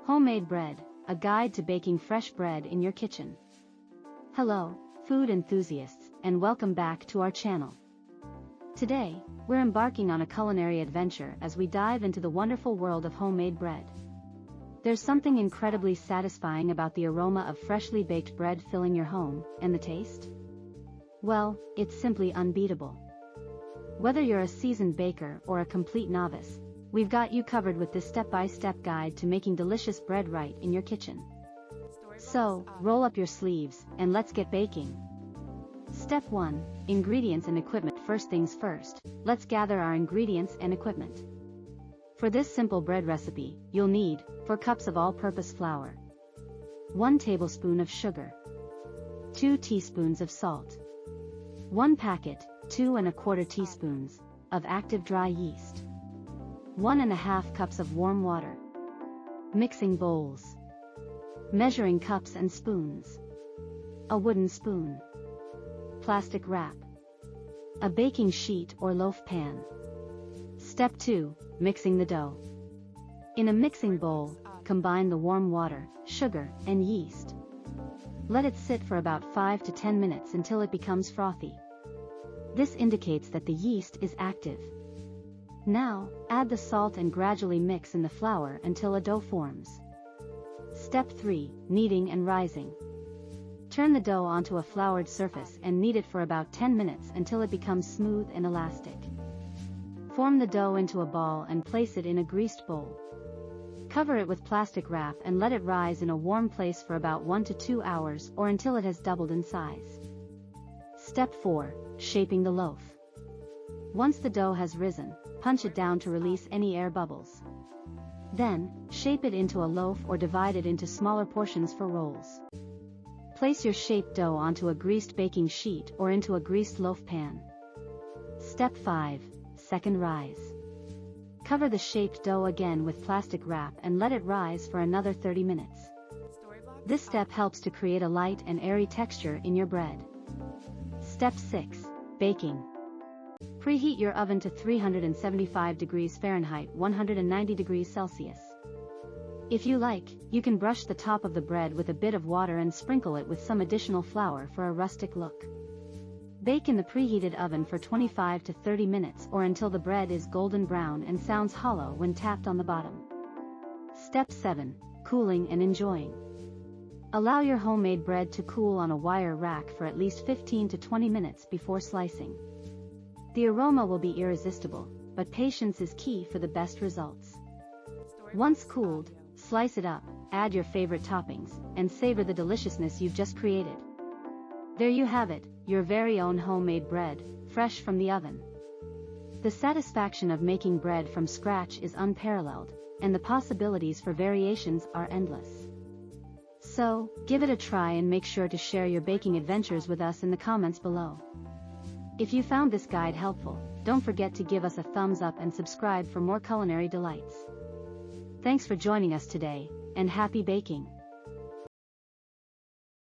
Homemade bread, a guide to baking fresh bread in your kitchen. Hello, food enthusiasts, and welcome back to our channel. Today, we're embarking on a culinary adventure as we dive into the wonderful world of homemade bread. There's something incredibly satisfying about the aroma of freshly baked bread filling your home, and the taste? Well, it's simply unbeatable. Whether you're a seasoned baker or a complete novice, we've got you covered with this step-by-step guide to making delicious bread right in your kitchen. So, roll up your sleeves, and let's get baking. Step 1. Ingredients and equipment. First things first, let's gather our ingredients and equipment. For this simple bread recipe, you'll need 4 cups of all-purpose flour, 1 tablespoon of sugar, 2 teaspoons of salt, 1 packet, 2 1/4 teaspoons, of active dry yeast, 1 1/2 cups of warm water, mixing bowls, measuring cups and spoons, a wooden spoon, plastic wrap, a baking sheet or loaf pan. Step 2. Mixing the dough. In a mixing bowl, combine the warm water, sugar, and yeast. Let it sit for about 5 to 10 minutes until it becomes frothy. This indicates that the yeast is active. Now, add the salt and gradually mix in the flour until a dough forms. Step 3. Kneading and rising. Turn the dough onto a floured surface and knead it for about 10 minutes until it becomes smooth and elastic. Form the dough into a ball and place it in a greased bowl. Cover it with plastic wrap and let it rise in a warm place for about 1 to 2 hours or until it has doubled in size. Step 4. Shaping the loaf. Once the dough has risen, punch it down to release any air bubbles. Then, shape it into a loaf or divide it into smaller portions for rolls. Place your shaped dough onto a greased baking sheet or into a greased loaf pan. Step 5. Second rise. Cover the shaped dough again with plastic wrap and let it rise for another 30 minutes. This step helps to create a light and airy texture in your bread. Step 6. Baking. Preheat your oven to 375 degrees Fahrenheit 190 degrees Celsius. If you like, you can brush the top of the bread with a bit of water and sprinkle it with some additional flour for a rustic look. Bake in the preheated oven for 25 to 30 minutes or until the bread is golden brown and sounds hollow when tapped on the bottom. Step 7. Cooling and enjoying. Allow your homemade bread to cool on a wire rack for at least 15 to 20 minutes before slicing. The aroma will be irresistible, but patience is key for the best results. Once cooled, slice it up, add your favorite toppings, and savor the deliciousness you've just created. There you have it, your very own homemade bread, fresh from the oven. The satisfaction of making bread from scratch is unparalleled, and the possibilities for variations are endless. So, give it a try and make sure to share your baking adventures with us in the comments below. If you found this guide helpful, don't forget to give us a thumbs up and subscribe for more culinary delights. Thanks for joining us today, and happy baking!